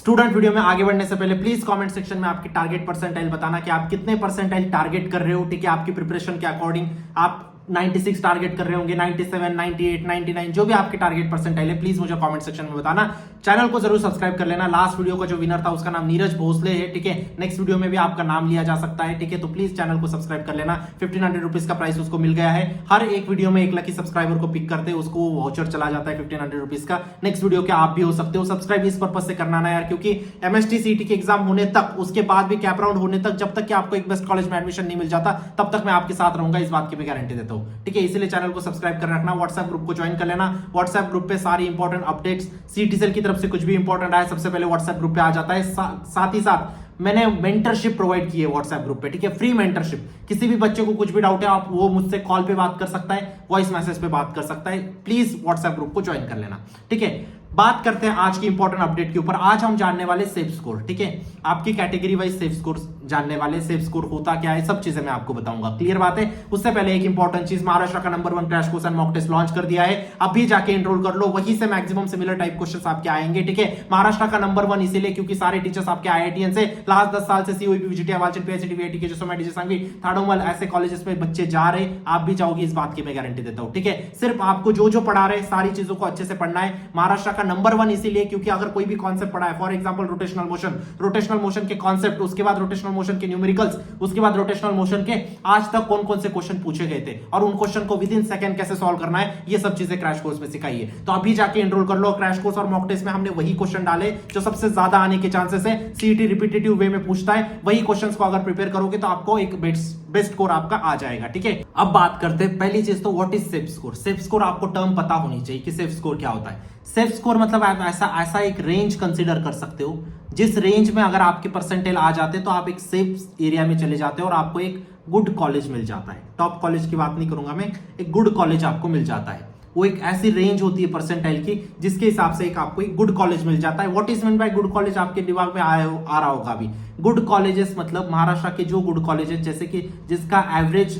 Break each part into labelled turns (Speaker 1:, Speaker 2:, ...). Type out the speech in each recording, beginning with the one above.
Speaker 1: Student video में आगे बढ़ने से पहले प्लीज कमेंट सेक्शन में आपकी टारगेट परसेंटाइल बताना कि आप कितने परसेंटाइल टारगेट कर रहे हो। ठीक है, आपकी प्रिपरेशन के अकॉर्डिंग आप 96 टारगेट कर रहे होंगे, 97, 98, 99, जो भी आपके टारगेट परसेंटाइल है प्लीज मुझे कमेंट सेक्शन में बताना। चैनल को जरूर सब्सक्राइब कर लेना। लास्ट वीडियो का जो विनर था उसका नाम नीरज भोसले है। ठीक है, नेक्स्ट वीडियो में भी आपका नाम लिया जा सकता है। ठीक है, तो प्लीज चैनल को सब्सक्राइब कर लेना। 1500 रुपीज का प्राइस उसको मिल गया है। हर एक वीडियो में 1 लकी सब्सक्राइबर को पिक करते हैं, उसको वाउचर चला जाता है 1500 रुपीज का। नेक्स्ट वीडियो के आप भी हो सकते हो। सब्सक्राइब इस पर्पज से करना ना यार, क्योंकि एमएसटी सीटी के एग्जाम होने तक, उसके बाद भी कैप राउंड होने तक, जब तक कि आपको एक बेस्ट कॉलेज में एडमिशन नहीं मिल जाता तब तक मैं आपके साथ रहूंगा, इस बात की मैं गारंटी देता हूं। ठीक है, इसलिए चैनल को सब्सक्राइब कर रखना। व्हाट्सएप ग्रुप को ज्वाइन कर लेना। व्हाट्सएप ग्रुप पे सारी इंपॉर्टेंट अपडेट्स, सीटीसेल की तरफ से कुछ भी इंपॉर्टेंट आए सबसे पहले व्हाट्सएप ग्रुप पे आ जाता है। साथ ही साथ मैंने मेंटरशिप प्रोवाइड की है व्हाट्सएप ग्रुप पे। ठीक है, फ्री मेंटरशिप। किसी भी बच्चे को कुछ भी डाउट है आप वो मुझसे कॉल पे बात कर सकता है, वॉइस मैसेज पे बात कर सकता है। प्लीज व्हाट्सएप ग्रुप को ज्वाइन कर लेना। ठीक है, बात करते हैं आज की इंपॉर्टेंट अपडेट के ऊपर। आज हम जानने वाले सेफ स्कोर। ठीक है, आपकी कैटेगरी वाइज सेफ स्कोर जानने वाले। सेफ स्कोर होता क्या है, सब चीजें मैं आपको बताऊंगा। क्लियर बात है। उससे पहले एक इंपॉर्टेंट चीज, महाराष्ट्र का number 1 crash course and mock test launch कर दिया है। अभी जाके एनरोल कर लो, वहीं से मैक्सिमम सिमिलर टाइप क्वेश्चंस आपके आएंगे। ठीक है, महाराष्ट्र का नंबर 1 इसीलिए क्योंकि सारे टीचर्स आपके आईआईटीएन से लास्ट 10 साल से सीओईपी, वीजीटी, वालचंद, पीएचडी, वीआईटी के जो मैडी संघवी, थाडोमल ऐसे कॉलेजेस में बच्चे जा रहे, आप भी जाओगे, इस बात की मैं गारंटी देता हूं। ठीक है, सिर्फ आपको जो पढ़ा रहे सारी चीजों को अच्छे से पढ़ना है। महाराष्ट्र का नंबर 1 इसीलिए क्योंकि अगर कोई भी कॉन्सेप्ट पढ़ा है, फॉर एग्जांपल रोटेशनल मोशन के कॉन्सेप्ट, उसके बाद रोटेशनल मोशन के न्यूमेरिकल्स, उसके बाद रोटेशनल मोशन के आज तक कौन कौन से क्वेश्चन पूछे गए थे और उन क्वेश्चन को विद इन सेकंड कैसे सॉल्व करना है, ये सब चीजें क्रैश कोर्स में सिखाई है। तो अभी जाके एनरोल कर लो। क्रैश कोर्स और मॉक टेस्ट में हमने वही क्वेश्चन डाले जो सबसे ज्यादा आने के चांसेस है। सीईटी रिपीटेटिव वे में पूछता है, वही क्वेश्चंस को अगर प्रिपेयर करोगे तो आपको एक बेस्ट स्कोर आपका आ जाएगा। ठीक है, अब बात करते हैं पहली चीज तो what is safe score. Safe score आपको टर्म पता होनी चाहिए कि सेफ स्कोर क्या होता है। सेफ स्कोर मतलब आप ऐसा एक रेंज कंसीडर कर सकते हो जिस रेंज में अगर आपके परसेंटेज आ जाते हैं तो आप एक सेफ एरिया में चले जाते हो और आपको एक गुड कॉलेज मिल जाता है। टॉप कॉलेज की बात नहीं करूंगा मैं, एक गुड कॉलेज आपको मिल जाता है। वो एक ऐसी रेंज होती है परसेंटाइल की जिसके हिसाब से एक आपको एक गुड कॉलेज मिल जाता है। What is mean by good college, आपके दिमाग में आ रहा होगा अभी। गुड कॉलेजेस मतलब महाराष्ट्र के जो गुड कॉलेजेस, जैसे कि जिसका एवरेज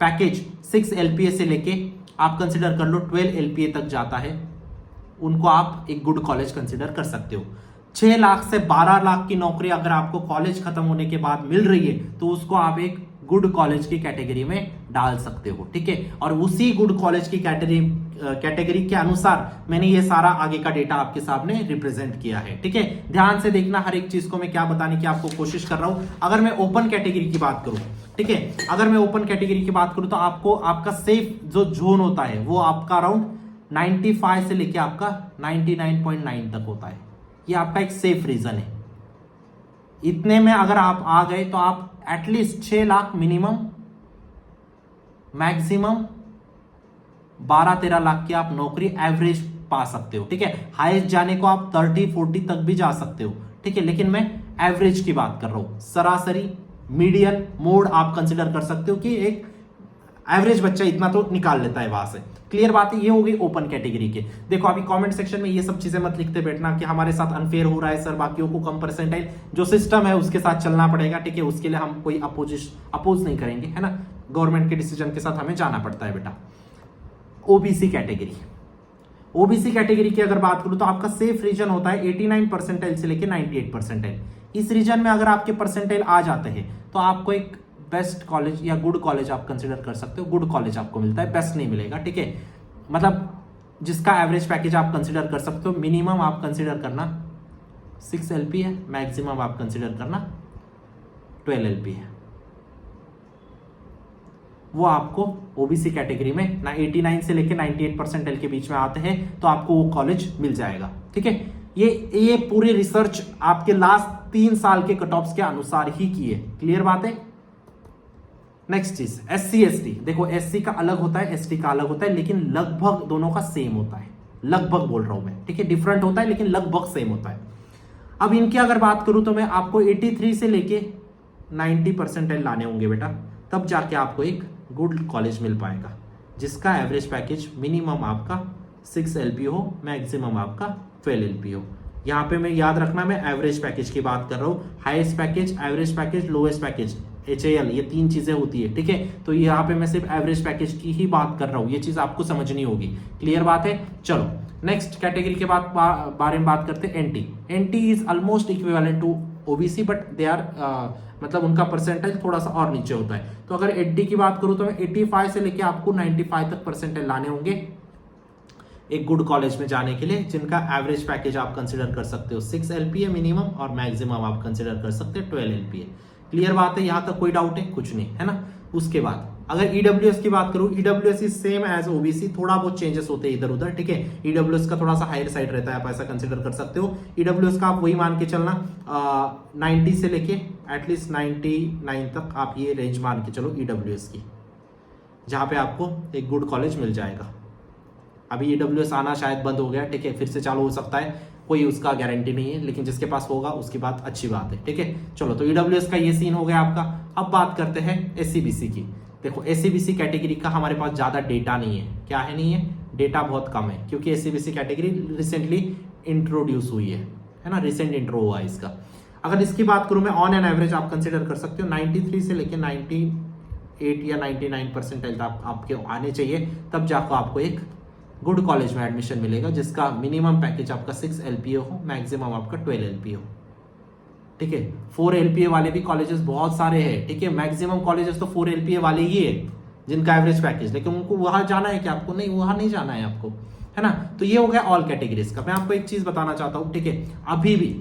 Speaker 1: पैकेज 6 LPA से लेके आप कंसिडर कर लो 12 LPA तक जाता है, उनको आप एक गुड कॉलेज कंसिडर कर सकते हो। 6 लाख से 12 लाख की नौकरी अगर आपको कॉलेज खत्म होने के बाद मिल रही है तो उसको आप एक गुड कॉलेज की कैटेगरी में डाल सकते हो। ठीक है, और उसी गुड कॉलेज की कैटेगरी के अनुसार मैंने ये सारा आगे का डेटा आपके सामने रिप्रेजेंट किया है। ठीक है, ध्यान से देखना हर एक चीज को मैं क्या बताने की आपको कोशिश कर रहा हूं। अगर मैं ओपन कैटेगरी की बात करूं, ठीक है, अगर मैं ओपन कैटेगरी की बात करूं तो आपको आपका सेफ जो जोन होता है वो आपका अराउंड 95 से लेके आपका 99.9 तक होता है। ये आपका एक सेफ रीजन है। इतने में अगर आप आ गए तो आप at least 6 lakh minimum, maximum 12-13 lakh की आप नौकरी एवरेज पा सकते हो। ठीक है, हाईएस्ट जाने को आप 30-40 तक भी जा सकते हो। ठीक है, लेकिन मैं एवरेज की बात कर रहा हूं। सरासरी, मीडियन, मोड आप कंसिडर कर सकते हो कि एक एवरेज बच्चा इतना तो निकाल लेता है वहां से। क्लियर बात है, ये हो गई ओपन कैटेगरी के। देखो अभी कमेंट सेक्शन में ये सब चीजें मत लिखते बैठना कि हमारे साथ अनफेयर हो रहा है सर, बाकियों को कम परसेंटाइल। जो सिस्टम है उसके साथ चलना पड़ेगा। ठीक है, उसके लिए हम कोई अपोज नहीं करेंगे, है ना। गवर्नमेंट के डिसीजन के साथ हमें जाना पड़ता है बेटा। ओबीसी कैटेगरी, ओबीसी कैटेगरी की अगर बात करूं तो आपका सेफ रीजन होता है 89 परसेंटाइल से लेकर 98 परसेंटाइल। इस रीजन में अगर आपके परसेंटाइल आ जाते हैं तो आपको एक बेस्ट कॉलेज या गुड कॉलेज आप कंसिडर कर सकते हो। गुड कॉलेज आपको मिलता है, बेस्ट नहीं मिलेगा। ठीक है, मतलब जिसका एवरेज पैकेज आप कंसिडर कर सकते हो। मिनिमम आप कंसिडर करना 6 LP है, मैक्सिमम आप कंसिडर करना 12 LP है। वो आपको ओबीसी कैटेगरी में 89 से लेकर 98 परसेंटाइल के बीच में आते हैं तो आपको वो कॉलेज मिल जाएगा। ठीक है, ये पूरी रिसर्च आपके लास्ट 3 साल के कट ऑफ्स के अनुसार ही की है। क्लियर बात है। नेक्स्ट चीज SC ST। देखो SC का अलग होता है, ST का अलग होता है, लेकिन लगभग दोनों का सेम होता है। लगभग बोल रहा हूं मैं, ठीक है, डिफरेंट होता है लेकिन लगभग सेम होता है। अब इनकी अगर बात करूं तो मैं आपको 83 से लेके 90 परसेंटाइल लाने होंगे बेटा, तब जाके आपको एक गुड कॉलेज मिल पाएगा जिसका एवरेज पैकेज मिनिमम आपका 6 LP हो, मैक्सिमम आपका 12 LP हो। यहाँ पे मैं याद रखना, मैं एवरेज पैकेज की बात कर रहा हूँ। Highest package, average package, lowest package, HAL, ये 3 चीजें होती है। ठीक है, तो यहाँ पे मैं सिर्फ एवरेज पैकेज की ही बात कर रहा हूँ, ये चीज आपको समझनी होगी। क्लियर बात है। चलो नेक्स्ट कैटेगरी के बाद बारे में बात करते हैं NT. NT is almost equivalent to OBC but they are मतलब उनका परसेंटेज थोड़ा सा और नीचे होता है। तो अगर एनटी की बात करूं तो मैं 85 से लेके आपको 95 तक परसेंटेज लाने होंगे एक गुड कॉलेज में जाने के लिए, जिनका एवरेज पैकेज आप कंसिडर कर सकते हो 6 LPA मिनिमम और मैक्सिमम आप कंसिडर कर सकते हो 12 LPA। क्लियर बात है, यहां तक कोई डाउट है? कुछ नहीं है ना। उसके बाद अगर ईडब्ल्यूएस की बात करूं, EWS is same as OBC, थोड़ा बहुत चेंजेस होते हैं इधर उधर, ठीक है। ईडब्ल्यूएस का थोड़ा सा हायर साइड रहता है, आप ऐसा कंसिडर कर सकते हो। ईडब्ल्यूएस का आप वही मान के चलना 90 से लेके एटलीस्ट 99 तक आप ये रेंज मान के चलो ईडब्ल्यूएस की, जहां पे आपको एक गुड कॉलेज मिल जाएगा। अभी ईडब्ल्यूएस आना शायद बंद हो गया, ठीक है, फिर से चालू हो सकता है, कोई उसका गारंटी नहीं है, लेकिन जिसके पास होगा उसकी बात अच्छी बात है, ठीक है। चलो, तो ईडब्ल्यूएस का ये सीन हो गया आपका। अब बात करते हैं एससीबीसी की। देखो, एससीबीसी कैटेगरी का हमारे पास ज्यादा डेटा नहीं है। क्या है? नहीं है, डेटा बहुत कम है, क्योंकि एससीबीसी कैटेगरी रिसेंटली इंट्रोड्यूस हुई है ना, रिसेंट इंट्रो हुआ है इसका। अगर इसकी बात करूं मैं, ऑन एन एवरेज आप कंसिडर कर सकते हो 93 से लेके 98 या 99 परसेंटाइल आपके आने चाहिए, तब जाकर आपको एक गुड कॉलेज में एडमिशन मिलेगा, जिसका मिनिमम पैकेज आपका 6 LPA हो, मैक्सिमम आपका 12 LPA हो, ठीक है। 4 LPA वाले भी कॉलेजेस बहुत सारे हैं, ठीक है। मैक्सिमम कॉलेजेस तो 4 LPA वाले ही है जिनका एवरेज पैकेज, लेकिन उनको वहां जाना है क्या आपको? नहीं, वहां नहीं जाना है आपको, है ना। तो ये हो गया ऑल कैटेगरीज का। मैं आपको एक चीज बताना चाहता हूं, ठीक है, अभी भी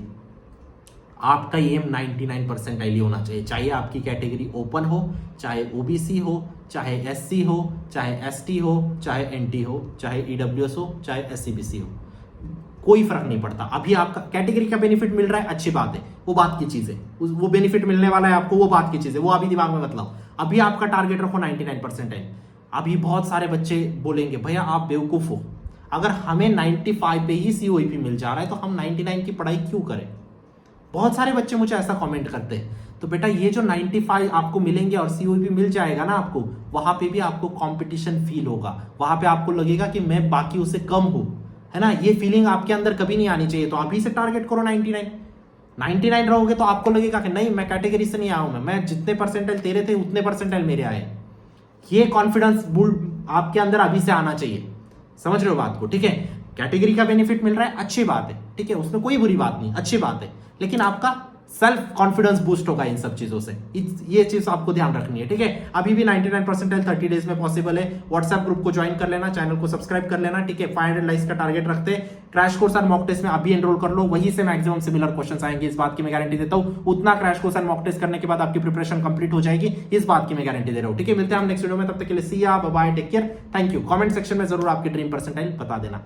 Speaker 1: आपका एम 99 परसेंटाइल ही होना चाहिए, चाहे आपकी कैटेगरी ओपन हो, चाहे ओबीसी हो, चाहे एससी हो, चाहे एसटी हो, चाहे एनटी हो, चाहे ईडब्ल्यूएस हो, चाहे एससीबीसी हो, कोई फर्क नहीं पड़ता। अभी आपका कैटेगरी का बेनिफिट मिल रहा है, अच्छी बात है, वो बात की चीज है। वो बेनिफिट मिलने वाला है आपको, वो बात की चीज है, वो अभी दिमाग में मत लाओ। अभी आपका टारगेट रखो 99 परसेंटाइल। अभी बहुत सारे बच्चे बोलेंगे भैया आप बेवकूफ हो, अगर हमें 95 पे ही सीओईपी मिल जा रहा है तो हम 99 की पढ़ाई क्यों करें? बहुत सारे बच्चे मुझे ऐसा कमेंट करते हैं। तो बेटा, ये जो 95 आपको मिलेंगे और सीओईपी मिल जाएगा ना आपको, वहां पे भी आपको कंपटीशन फील होगा, वहां पे आपको लगेगा कि मैं बाकी उससे कम हूं, है ना। ये फीलिंग आपके अंदर कभी नहीं आनी चाहिए। तो अभी से टारगेट करो 99 रहोगे तो आपको लगेगा कि नहीं, मैं कैटेगरी से नहीं आया हूं, मैं जितने परसेंटाइल तेरे थे उतने परसेंटाइल मेरे आए। ये कॉन्फिडेंस आपके अंदर अभी से आना चाहिए। समझ रहे हो बात को? ठीक है, कैटेगरी का बेनिफिट मिल रहा है, अच्छी बात है, ठीक है, उसमें कोई बुरी बात नहीं, अच्छी बात है, लेकिन आपका सेल्फ कॉन्फिडेंस बूस्ट होगा इन सब चीजों से। ये चीज आपको ध्यान रखनी है, ठीक है। अभी भी 99 परसेंटाइल 30 डेज में पॉसिबल है। व्हाट्सएप ग्रुप को ज्वाइन कर लेना, चैनल को सब्सक्राइब कर लेना, ठीक है। 500 लाइक्स का टारगेट रखते हैं। Crash course and mock test में अभी एनरोल कर लो, वहीं से मैक्सिमम सिमिलर क्वेश्चंस आएंगे, इस बात की मैं गारंटी देता हूं। उतना crash course and mock test करने के बाद आपकी प्रिपरेशन कंप्लीट हो जाएगी, इस बात की मैं गारंटी दे रहा हूं, ठीक है। मिलते हैं हम नेक्स्ट वीडियो में, तब तक के लिए see ya bye, take care, thank you. Comment section में जरूर आपकी ड्रीम परसेंटाइल बता देना।